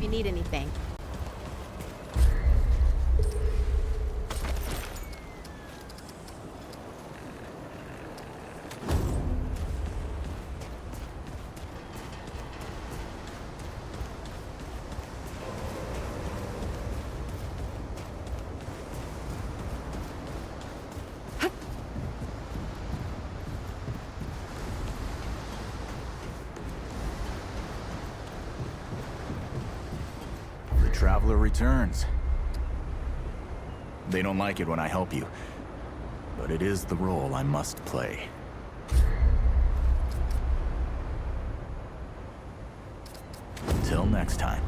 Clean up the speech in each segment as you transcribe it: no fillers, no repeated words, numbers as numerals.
you need anything. Traveler returns. They don't like it when I help you, but it is the role I must play. Until next time.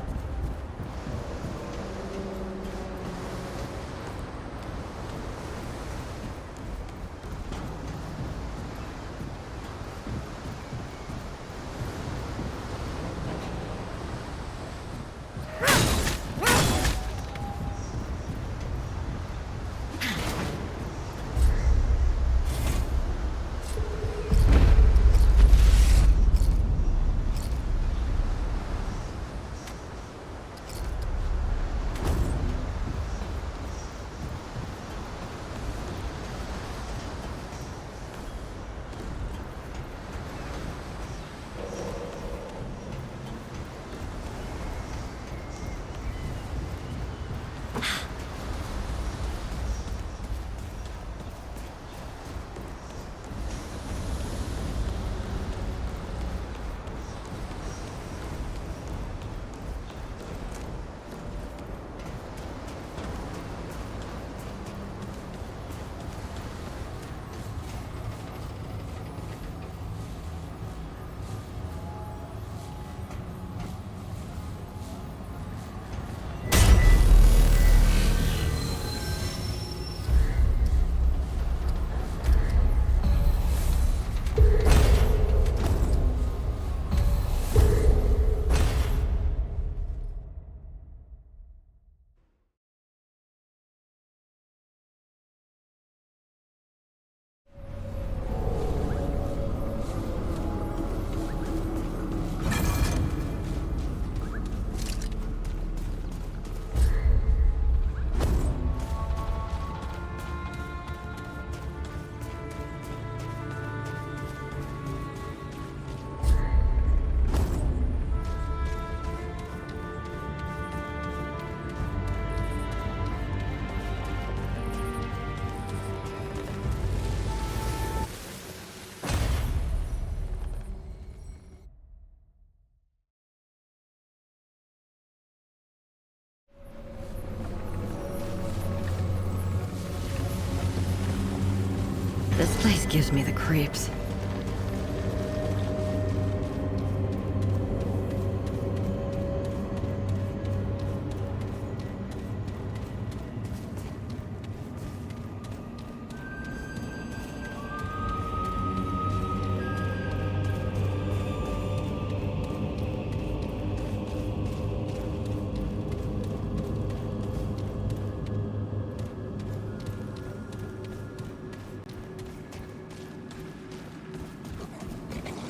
This place gives me the creeps.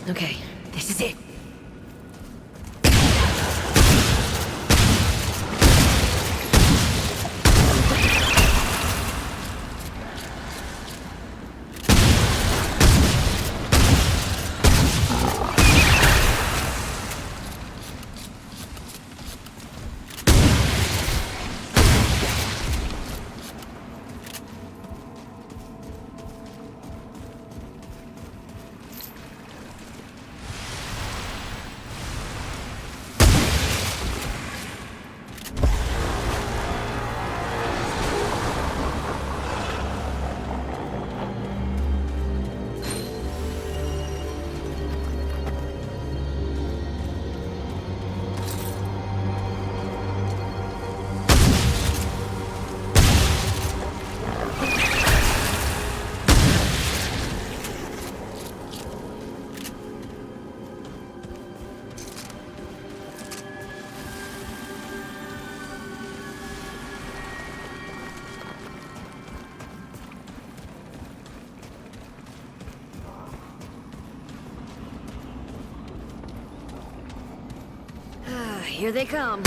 Okay, this is it. Here they come.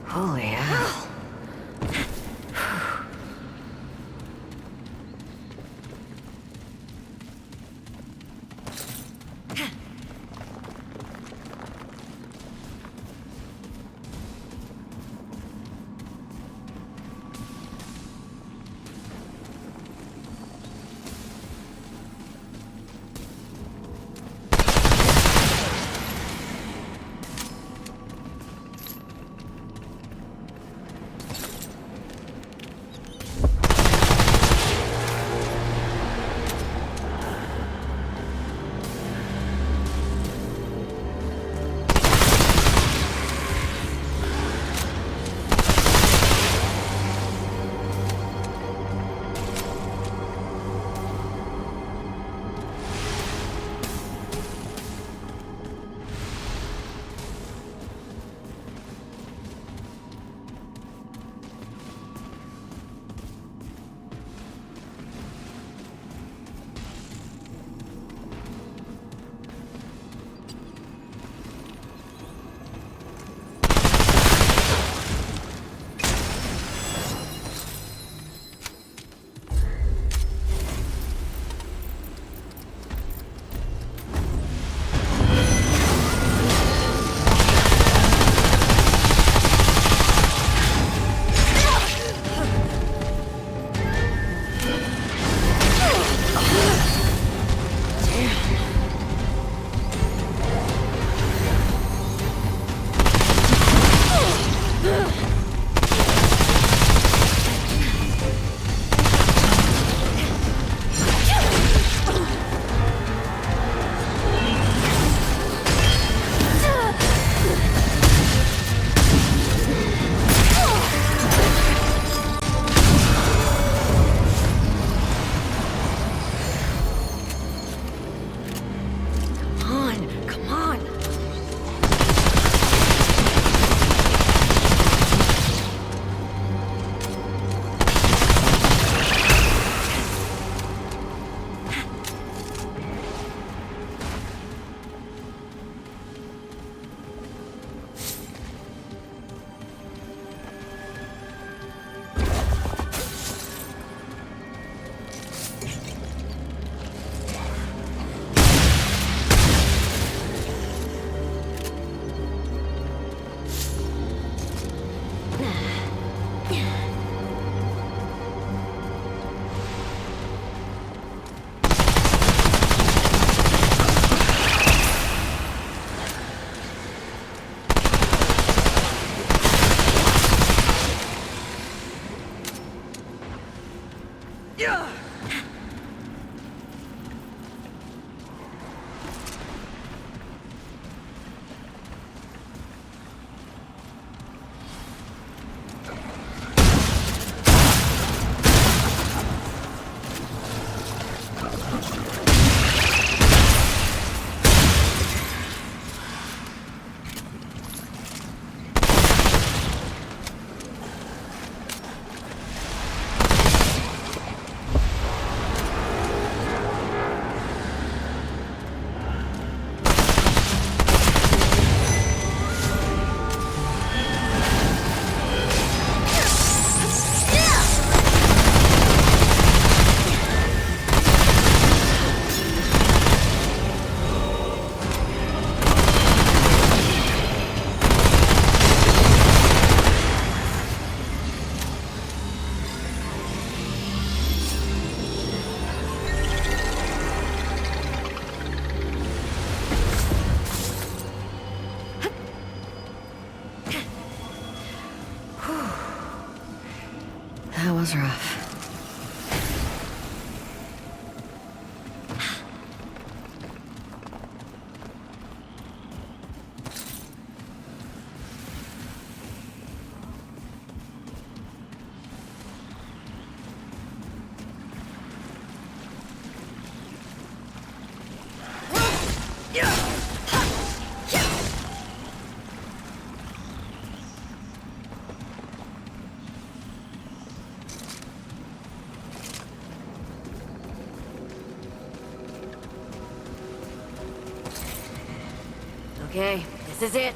Holy hell. Come on. That was rough. Okay, this is it.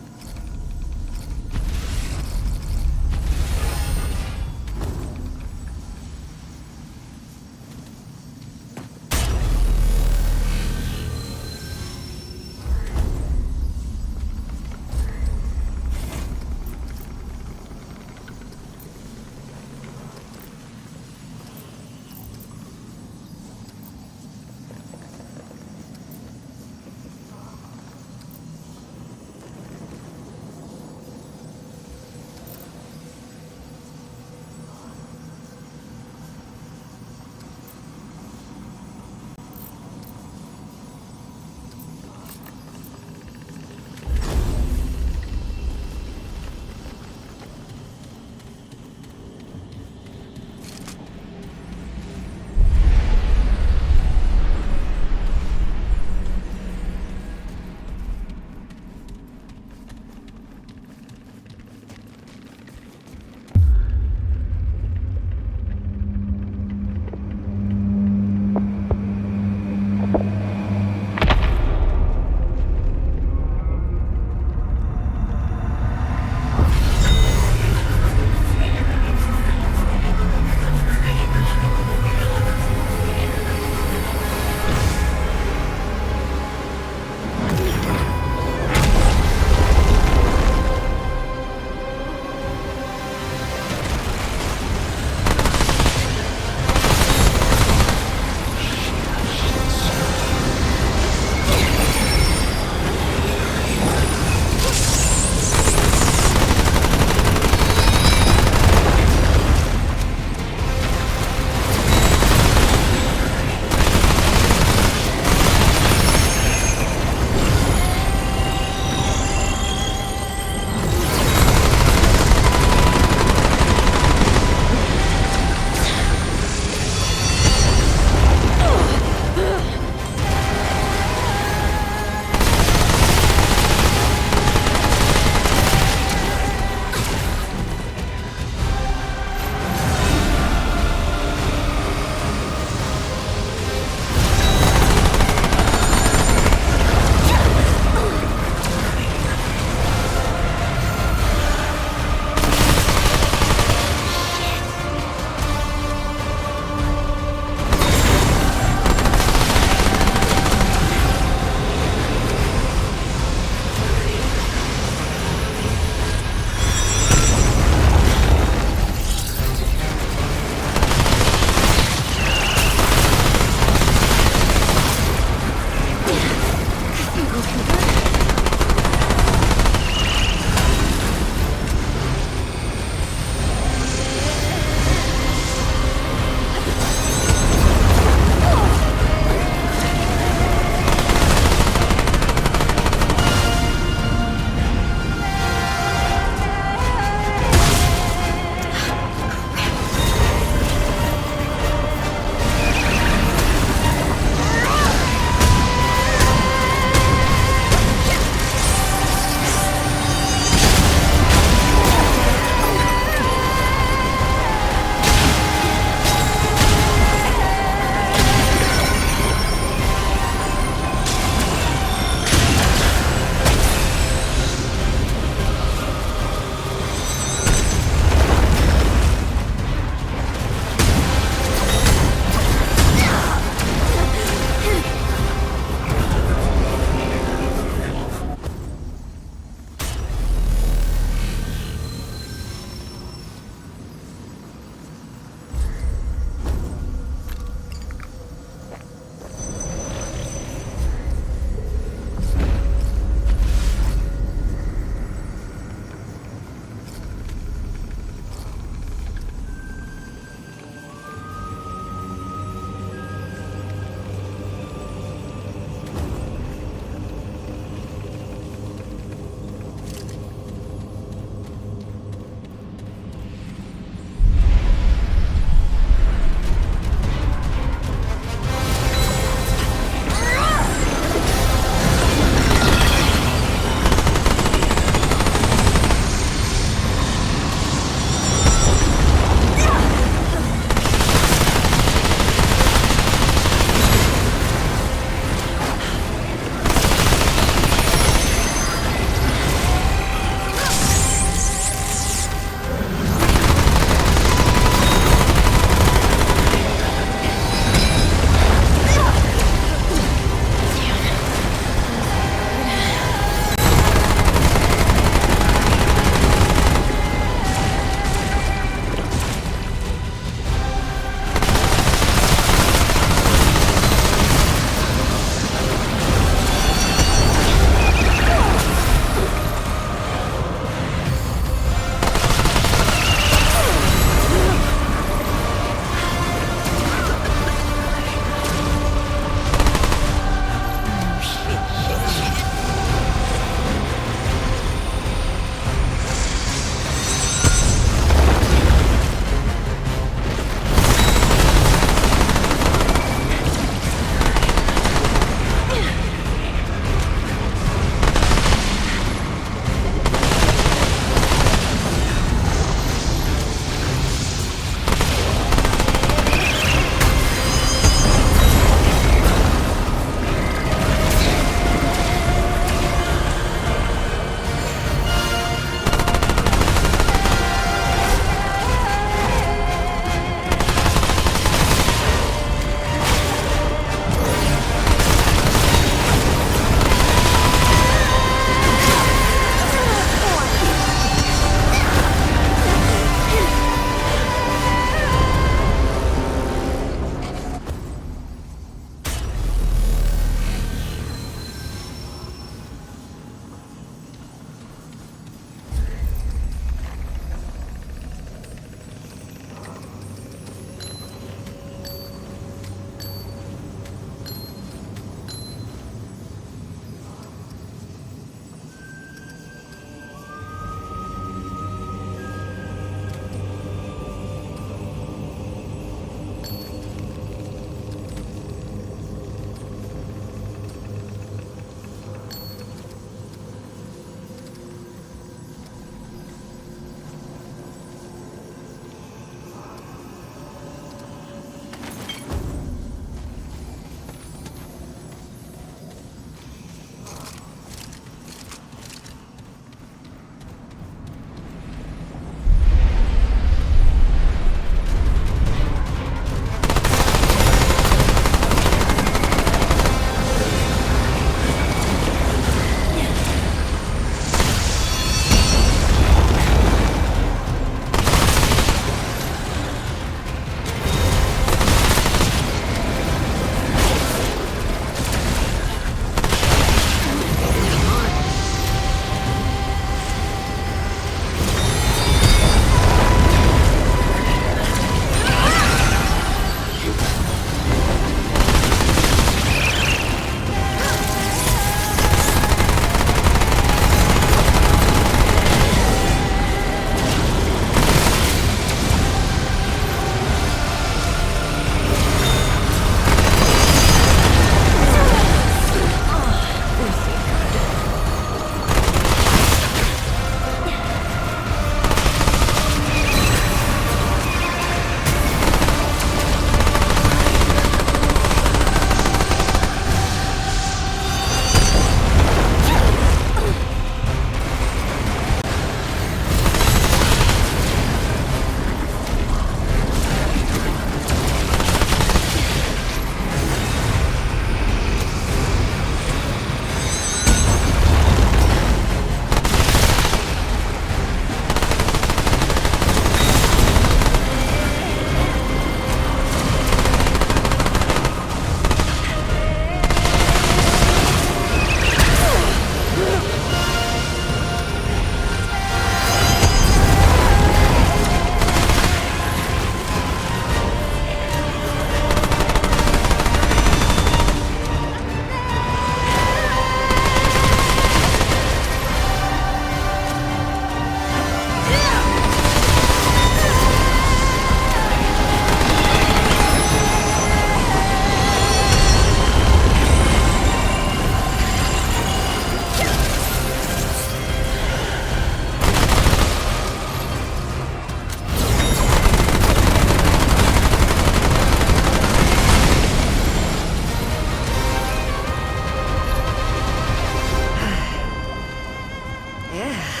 Yeah.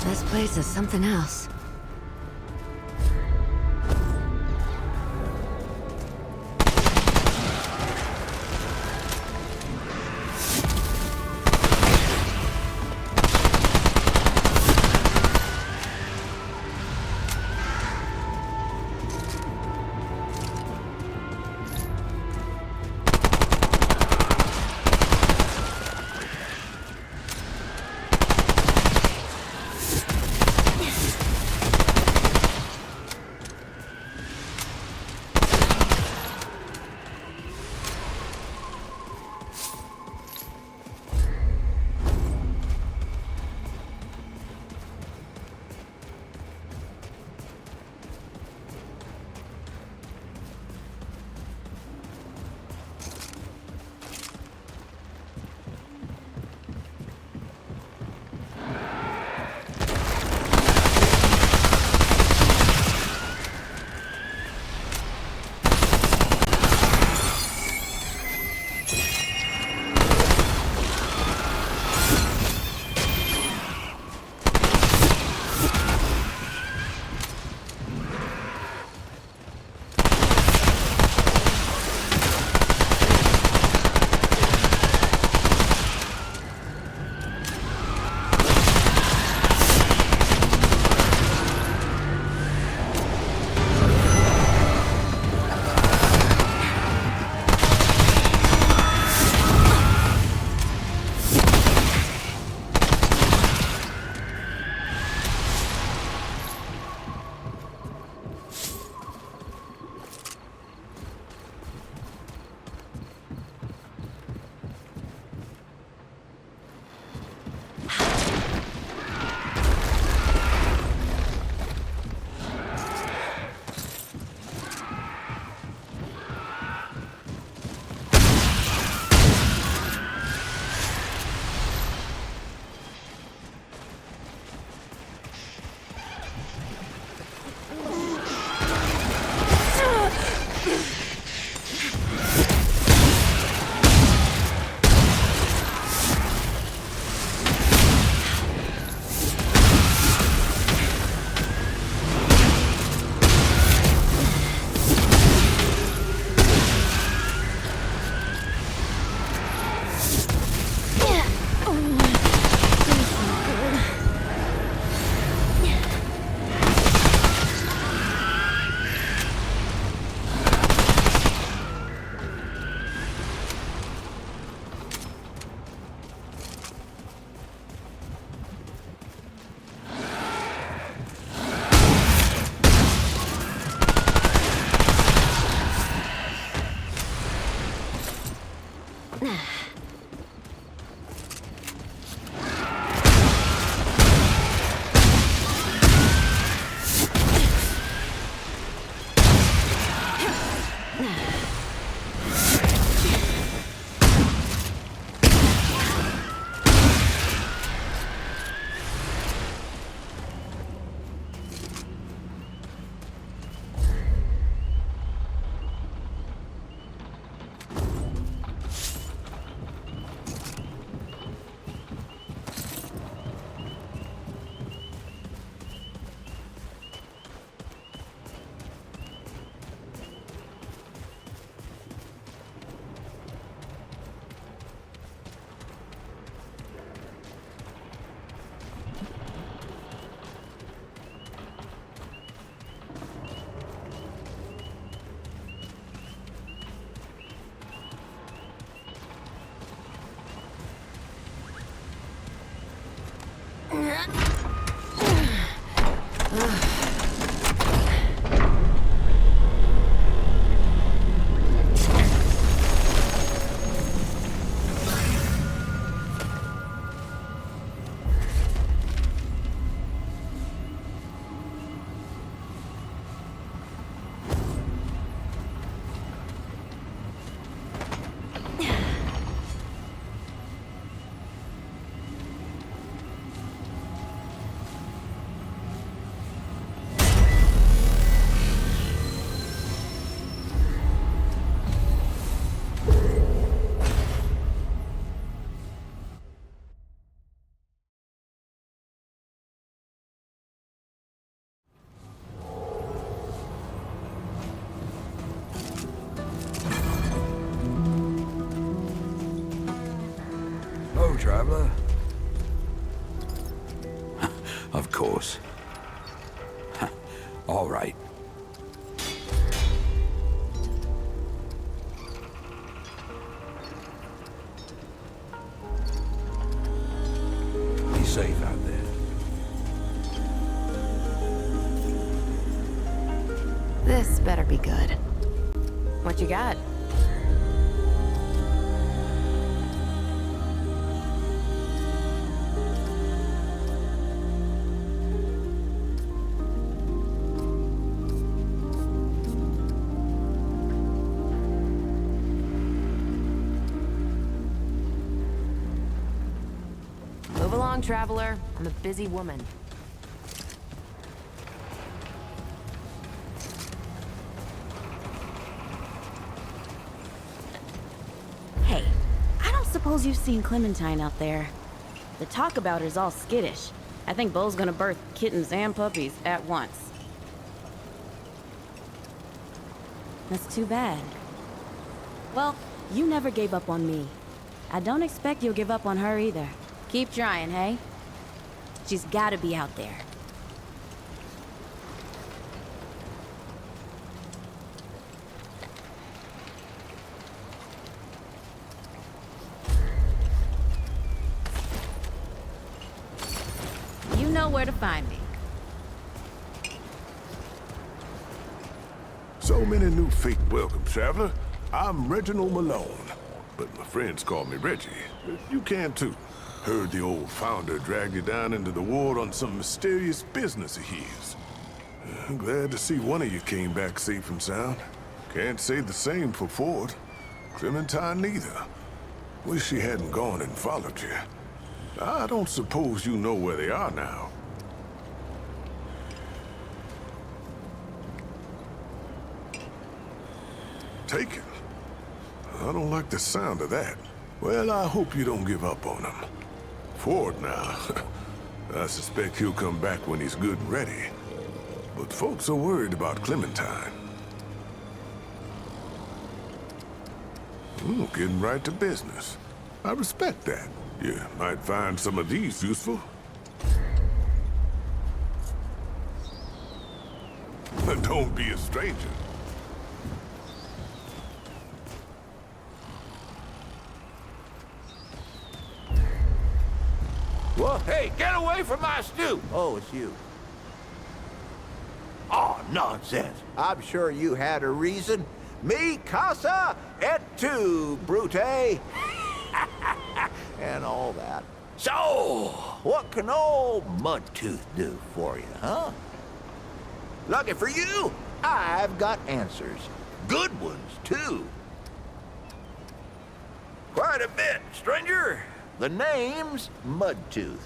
This place is something else. Oh, traveler. Of course. All right. Be safe out there. This better be good. What you got? Move along, traveler. I'm a busy woman. Hey, I don't suppose you've seen Clementine out there. The talk about her's all skittish. I think Bo's gonna birth kittens and puppies at once. That's too bad. Well, you never gave up on me. I don't expect you'll give up on her either. Keep trying, hey? She's gotta be out there. You know where to find me. So many new fake welcomes, traveler. I'm Reginald Malone, but my friends call me Reggie. You can too. Heard the old founder dragged you down into the ward on some mysterious business of his. I'm glad to see one of you came back safe and sound. Can't say the same for Ford. Clementine neither. Wish she hadn't gone and followed you. I don't suppose you know where they are now. Taken? I don't like the sound of that. Well, I hope you don't give up on him. Ford now. I suspect he'll come back when he's good and ready. But folks are worried about Clementine. Getting right to business. I respect that. You might find some of these useful. But don't be a stranger. Well, hey, get away from my stew! Oh, it's you. Oh, nonsense. I'm sure you had a reason. Mi casa et tu, Brute. And all that. So, what can old Mudtooth do for you, huh? Lucky for you, I've got answers. Good ones, too. Quite a bit, stranger. The name's Mudtooth,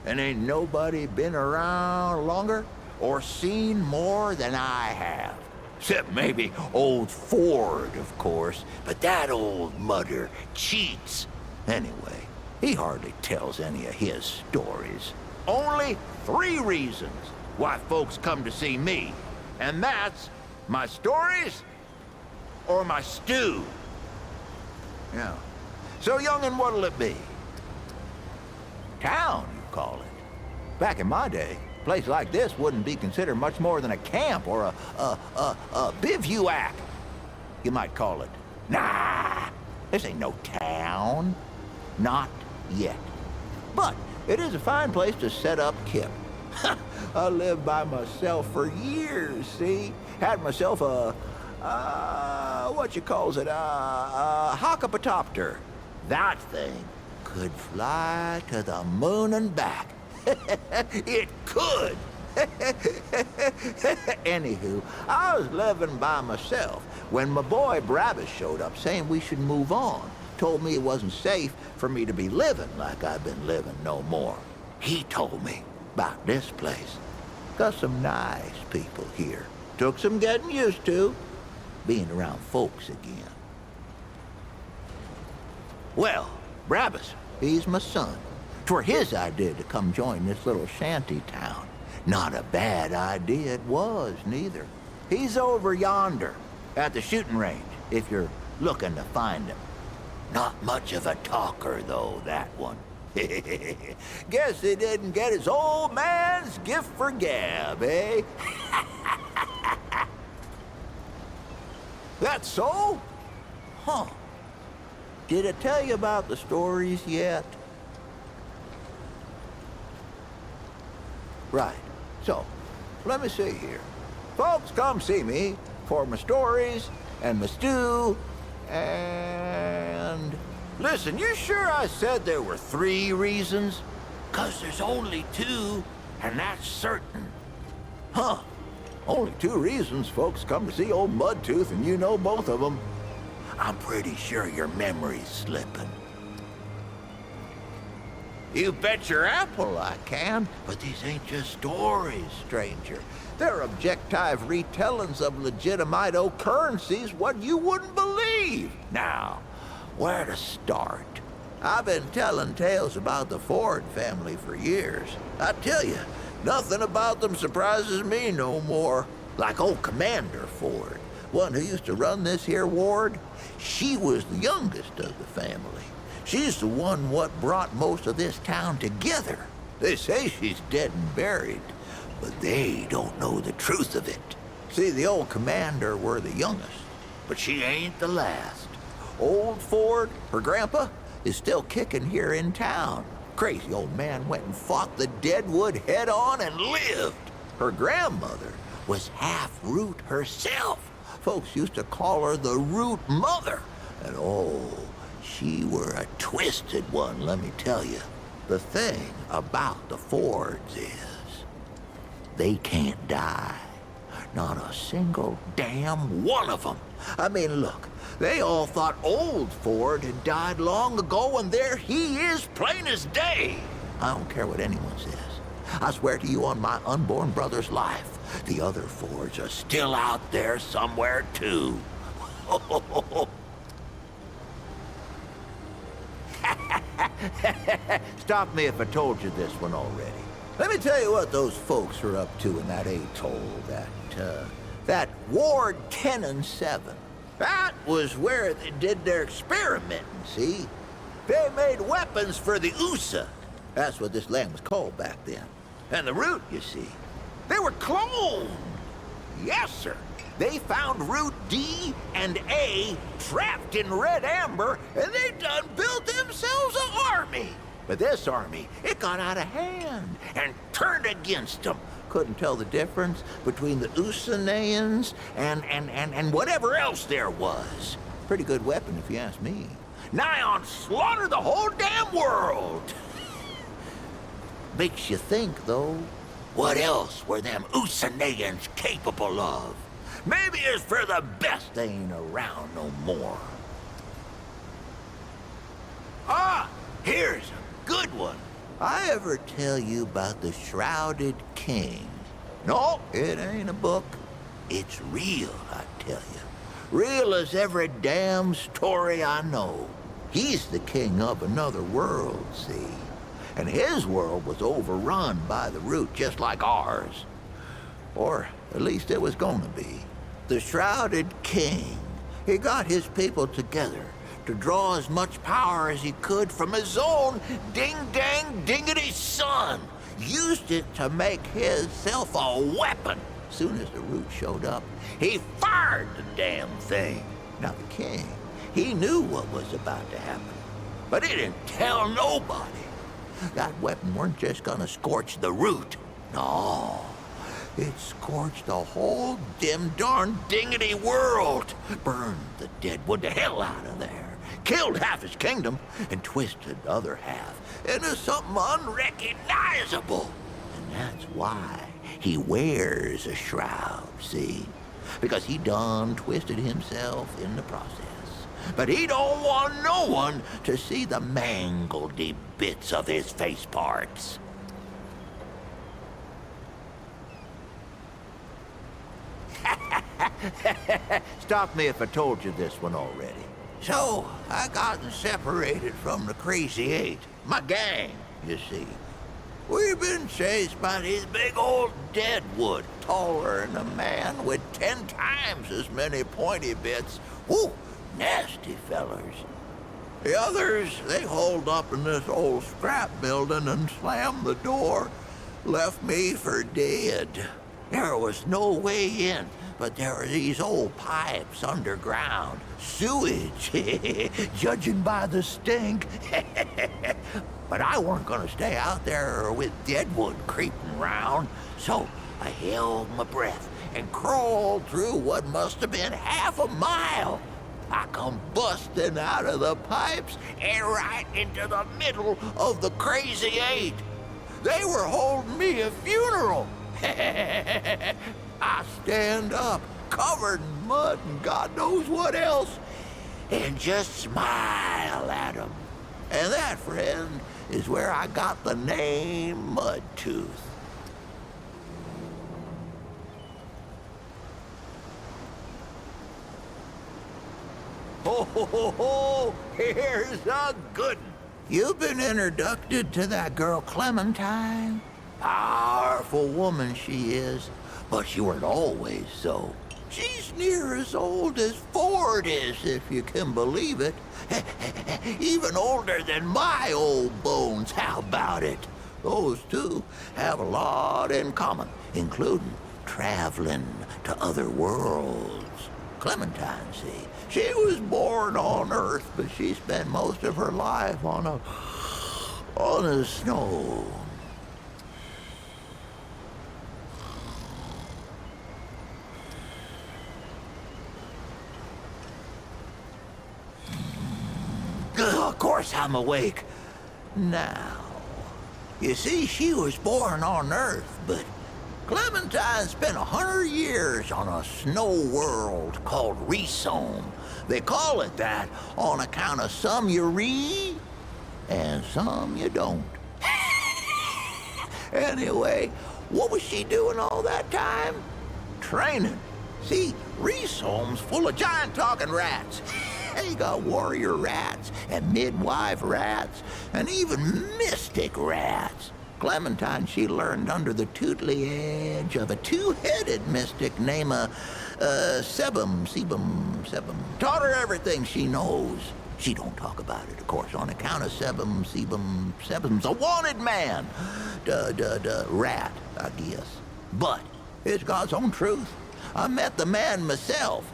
and ain't nobody been around longer or seen more than I have. Except maybe old Ford, of course, but that old mudder cheats. Anyway, he hardly tells any of his stories. Only 3 reasons why folks come to see me, and that's my stories or my stew. Yeah. So, young'un, what'll it be? Town, you call it. Back in my day, a place like this wouldn't be considered much more than a camp or a bivouac. You might call it. Nah, this ain't no town. Not yet. But it is a fine place to set up camp. I lived by myself for years, see? Had myself a, what you calls it, a hockapatopter. That thing could fly to the moon and back. It could. Anywho, I was living by myself when my boy Brabus showed up saying we should move on. Told me it wasn't safe for me to be living like I've been living no more. He told me about this place. Got some nice people here. Took some getting used to, being around folks again. Well, Brabus, he's my son. 'Twere his idea to come join this little shanty town. Not a bad idea it was, neither. He's over yonder, at the shooting range, if you're looking to find him. Not much of a talker, though, that one. Guess he didn't get his old man's gift for gab, eh? That's so? Huh. Did I tell you about the stories yet? Right. So, let me see here. Folks come see me for my stories and my stew and... Listen, you sure I said there were 3 reasons? 'Cause there's only 2, and that's certain. Huh. Only 2 reasons folks come to see old Mudtooth, and you know both of them. I'm pretty sure your memory's slipping. You bet your apple I can, but these ain't just stories, stranger. They're objective retellings of legitimate occurrences what you wouldn't believe. Now, where to start? I've been telling tales about the Ford family for years. I tell you, nothing about them surprises me no more. Like old Commander Ford, one who used to run this here ward. She was the youngest of the family. She's the one what brought most of this town together. They say she's dead and buried, but they don't know the truth of it. See, the old commander were the youngest, but she ain't the last. Old Ford, her grandpa, is still kicking here in town. Crazy old man went and fought the Deadwood head on and lived. Her grandmother was half Root herself. Folks used to call her the Root Mother. And oh, she were a twisted one, let me tell you. The thing about the Fords is, they can't die. Not a single damn one of them. I mean, look, they all thought old Ford had died long ago, and there he is, plain as day. I don't care what anyone says. I swear to you on my unborn brother's life, the other Fords are still out there somewhere, too. Stop me if I told you this one already. Let me tell you what those folks are up to in that atoll, that Ward 10 and 7. That was where they did their experimenting, see? They made weapons for the USA. That's what this land was called back then. And the Root, you see, they were cloned. Yes, sir. They found Root D and A trapped in red amber, and they done built themselves an army. But this army, it got out of hand and turned against them. Couldn't tell the difference between the Usanayans and whatever else there was. Pretty good weapon, if you ask me. Nigh on slaughter the whole damn world. Makes you think, though. What else were them Usanayans capable of? Maybe it's for the best they ain't around no more. Ah, here's a good one. I ever tell you about the Shrouded King? No, it ain't a book. It's real, I tell you. Real as every damn story I know. He's the king of another world, see? And his world was overrun by the Root just like ours. Or at least it was gonna be. The Shrouded King, he got his people together to draw as much power as he could from his own ding-dang-dingity son. Used it to make himself a weapon. Soon as the Root showed up, he fired the damn thing. Now the king, he knew what was about to happen, but he didn't tell nobody. That weapon weren't just gonna scorch the Root. No, it scorched the whole dim darn dingity world. Burned the deadwood to hell out of there. Killed half his kingdom and twisted the other half into something unrecognizable. And that's why he wears a shroud, see? Because he done twisted himself in the process. But he don't want no one to see the mangledy bits of his face parts. Stop me if I told you this one already. So, I gotten separated from the Crazy Eight, my gang, you see. We've been chased by these big old deadwood, taller than a man with 10 times as many pointy bits. Whew, nasty fellers. The others, they holed up in this old scrap building and slammed the door. Left me for dead. There was no way in, but there were these old pipes underground. Sewage, judging by the stink. But I weren't gonna stay out there with deadwood creeping around, so I held my breath and crawled through what must have been half a mile. I come busting out of the pipes and right into the middle of the Crazy Eight. They were holding me a funeral. I stand up, covered in mud and God knows what else, and just smile at them. And that, friend, is where I got the name Mudtooth. Ho, ho, ho, ho! Here's a good one. You've been introduced to that girl Clementine. Powerful woman she is, but she weren't always so. She's near as old as Ford is, if you can believe it. Even older than my old bones, how about it? Those two have a lot in common, including traveling to other worlds. Clementine, see, she was born on Earth, but she spent most of her life on a snow. Of course I'm awake. Now, you see, she was born on Earth, but Clementine spent 100 years on a snow world called Resome. They call it that on account of some you read and some you don't. Anyway, what was she doing all that time? Training. See, Resome's full of giant talking rats. They got warrior rats and midwife rats and even mystic rats. Clementine, she learned under the tutelage of a two-headed mystic named Sebum. Taught her everything she knows. She don't talk about it, of course, on account of Sebum's a wanted man. Rat, I guess. But it's God's own truth. I met the man myself,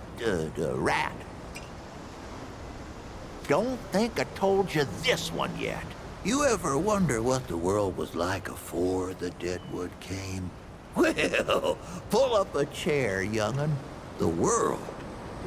rat. Don't think I told you this one yet. You ever wonder what the world was like before the Deadwood came? Well, pull up a chair, young'un. The world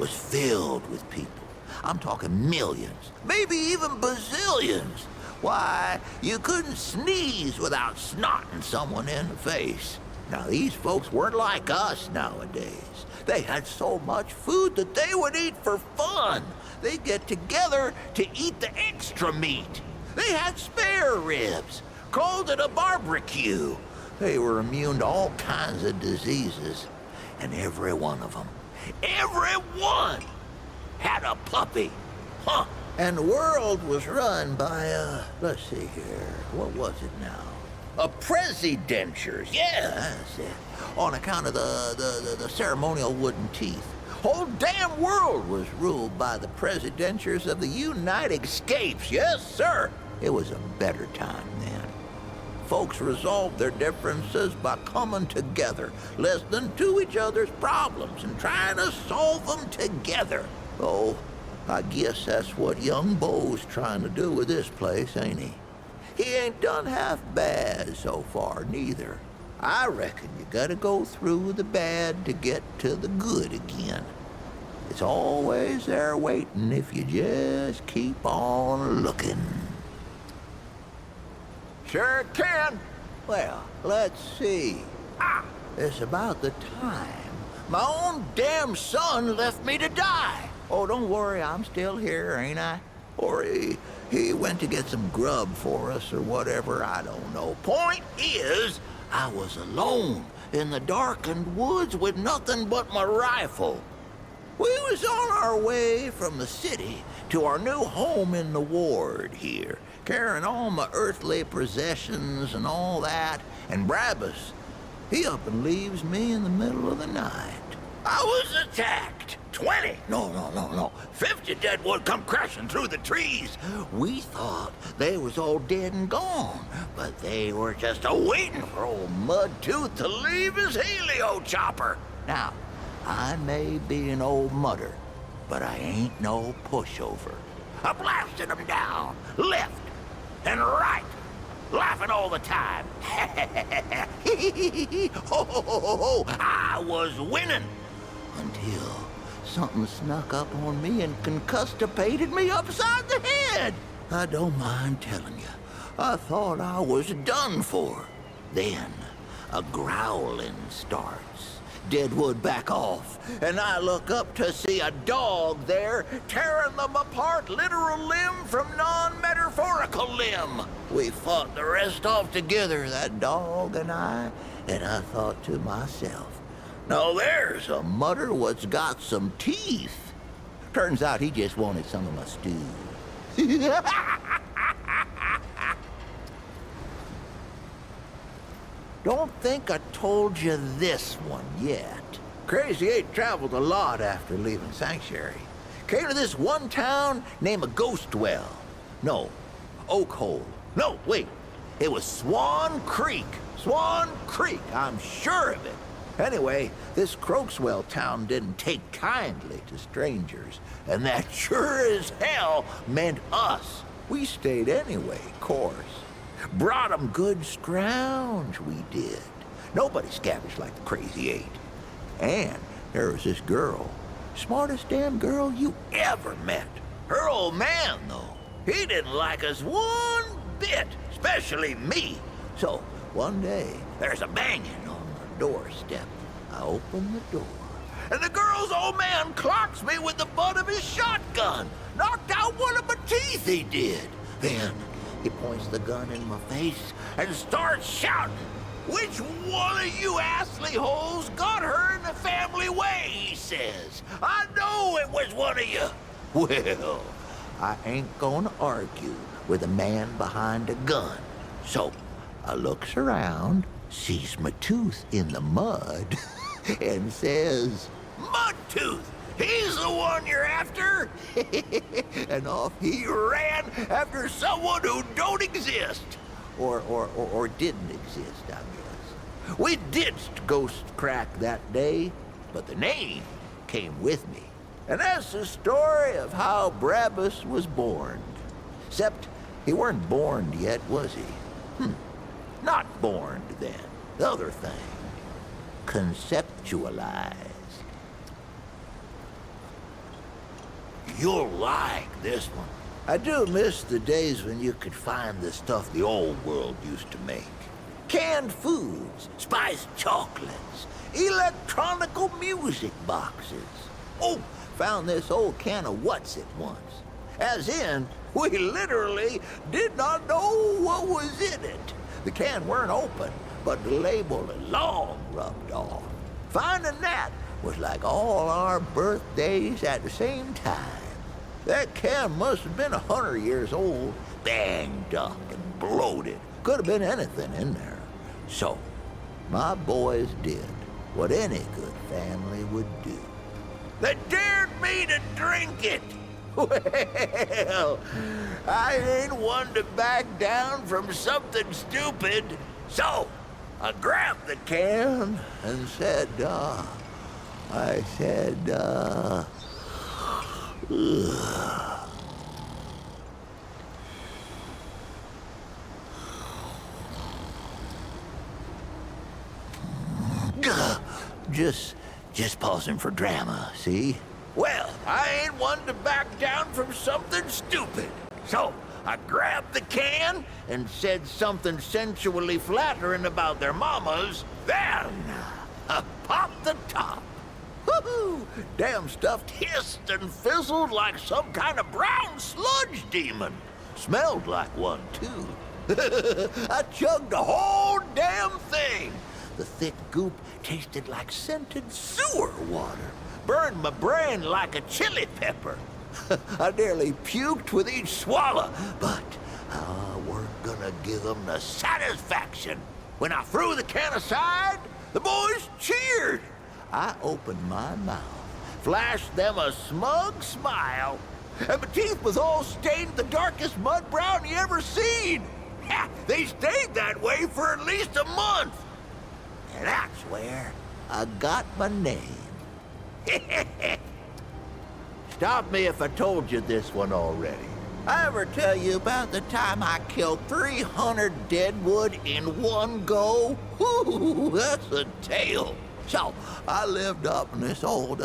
was filled with people. I'm talking millions, maybe even bazillions. Why, you couldn't sneeze without snotting someone in the face. Now, these folks weren't like us nowadays. They had so much food that they would eat for fun. They'd get together to eat the extra meat. They had spare ribs, called it a barbecue. They were immune to all kinds of diseases. And every one of them, every one, had a puppy. Huh. And the world was run by, let's see here, what was it now? A presidentures, yeah, that's it. On account of the ceremonial wooden teeth. Whole damn world was ruled by the presidentures of the United States, yes, sir. It was a better time then. Folks resolved their differences by coming together, listening to each other's problems and trying to solve them together. Oh, I guess that's what young Bo's trying to do with this place, ain't he? He ain't done half bad so far, neither. I reckon you gotta go through the bad to get to the good again. It's always there waiting if you just keep on looking. Sure can. Well, let's see. It's about the time my own damn son left me to die. Oh, don't worry, I'm still here, ain't I? Or he went to get some grub for us or whatever, I don't know. Point is, I was alone in the darkened woods with nothing but my rifle. We was on our way from the city to our new home in the ward here, carrying all my earthly possessions and all that, and Brabus, he up and leaves me in the middle of the night. I was attacked. 20, no, 50 deadwood come crashing through the trees. We thought they was all dead and gone, but they were just a-waiting for old Mudtooth to leave his helio chopper. Now, I may be an old mudder, but I ain't no pushover. I blasted them down, left and right, laughing all the time. Ho, ho, ho, ho, ho. I was winning until something snuck up on me and concustipated me upside the head. I don't mind telling you, I thought I was done for. Then a growling starts. Deadwood back off, and I look up to see a dog there tearing them apart, literal limb from non-metaphorical limb. We fought the rest off together, that dog and I thought to myself, now there's a mudder what's got some teeth. Turns out he just wanted some of my stew. Don't think I told you this one yet. Crazy 8 traveled a lot after leaving Sanctuary. Came to this one town named Ghostwell. No, Oak Hole. No, wait. It was Swan Creek. Swan Creek, I'm sure of it. Anyway, this Croakswell town didn't take kindly to strangers, and that sure as hell meant us. We stayed anyway, of course. Brought 'em good scrounge, we did. Nobody scavenged like the Crazy 8. And there was this girl, smartest damn girl you ever met. Her old man, though, he didn't like us one bit, especially me. So one day, there's a banging on the doorstep. I open the door, and the girl's old man clocks me with the butt of his shotgun. Knocked out one of my teeth, he did. Then he points the gun in my face and starts shouting, "Which one of you assley holes got her in the family way?" he says. "I know it was one of you." Well, I ain't gonna argue with a man behind a gun. So I looks around, sees my tooth in the mud, and says, "Mudtooth, he's the one you're after." And off he ran after someone who don't exist. Or didn't exist, I guess. We ditched Ghost Crack that day, but the name came with me. And that's the story of how Brabus was born. Except he weren't born yet, was he? Not born then. The other thing. Conceptualized. You'll like this one. I do miss the days when you could find the stuff the old world used to make. Canned foods, spiced chocolates, electronical music boxes. Oh, found this old can of what's-it once. As in, we literally did not know what was in it. The can weren't open, but the label had long rubbed off. Finding that was like all our birthdays at the same time. That can must have been 100 years old, banged up and bloated. Could have been anything in there. So, my boys did what any good family would do. They dared me to drink it. Well, I ain't one to back down from something stupid. So, I grabbed the can and said, ugh. Just pausing for drama, see? Well, I ain't one to back down from something stupid. So, I grabbed the can and said something sensually flattering about their mamas. Then, I popped the top. Woohoo! Damn stuff hissed and fizzled like some kind of brown sludge demon. Smelled like one, too. I chugged the whole damn thing. The thick goop tasted like scented sewer water. Burned my brain like a chili pepper. I nearly puked with each swallow, but I weren't gonna give them the satisfaction. When I threw the can aside, the boys cheered. I opened my mouth, flashed them a smug smile, and my teeth was all stained the darkest mud brown you ever seen. Ha, they stayed that way for at least a month. And that's where I got my name. Stop me if I told you this one already. I ever tell you about the time I killed 300 deadwood in one go? Whoo, that's a tale. So, I lived up in this old,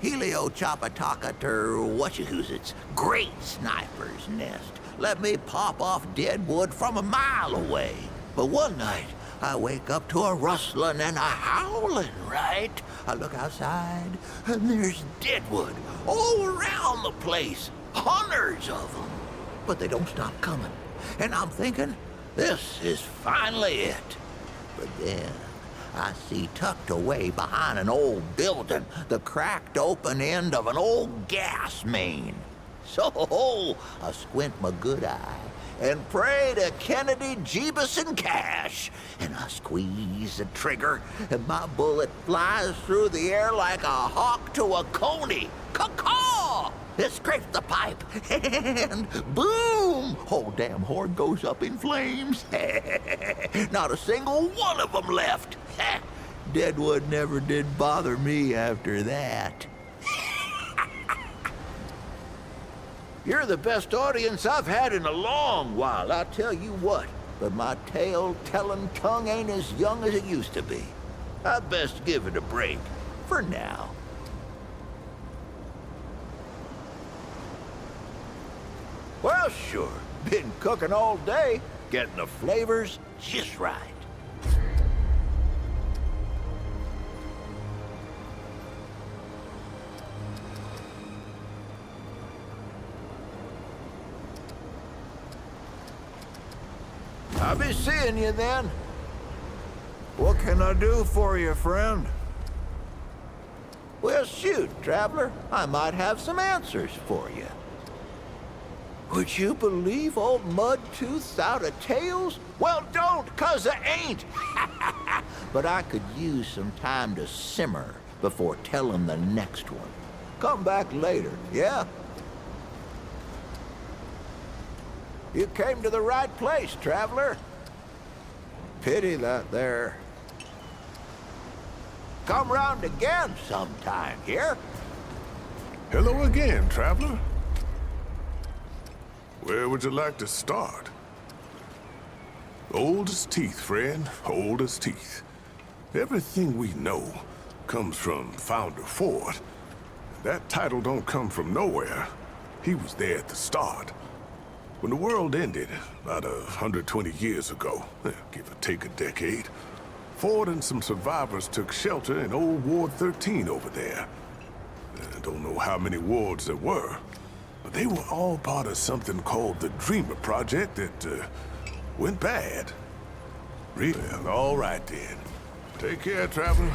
Helio-Chapataka Whatchahoozits great sniper's nest. Let me pop off deadwood from a mile away. But one night, I wake up to a rustling and a howling, right? I look outside, and there's deadwood all around the place. Hundreds of them. But they don't stop coming. And I'm thinking, this is finally it. But then, I see tucked away behind an old building the cracked open end of an old gas main. So, I squint my good eye and pray to Kennedy, Jeebus, and Cash. And I squeeze the trigger, and my bullet flies through the air like a hawk to a coney. Caw-caw! It scrapes the pipe, and boom! Whole damn horde goes up in flames. Not a single one of them left. Deadwood never did bother me after that. You're the best audience I've had in a long while, I'll tell you what. But my tale-telling tongue ain't as young as it used to be. I'd best give it a break, for now. Well, sure. Been cooking all day, getting the flavors just right. I'll be seeing you then. What can I do for you, friend? Well, shoot, traveler. I might have some answers for you. Would you believe old Mudtooth's out of tales? Well, don't, 'cause I ain't. But I could use some time to simmer before telling the next one. Come back later, yeah? You came to the right place, traveler. Pity that there. Come round again sometime, here? Hello again, traveler. Where would you like to start? Old as teeth, friend, old as teeth. Everything we know comes from Founder Ford. That title don't come from nowhere. He was there at the start. When the world ended, about 120 years ago, give or take a decade, Ford and some survivors took shelter in old Ward 13 over there. I don't know how many wards there were, but they were all part of something called the Dreamer Project that went bad. All right then. Take care, traveler.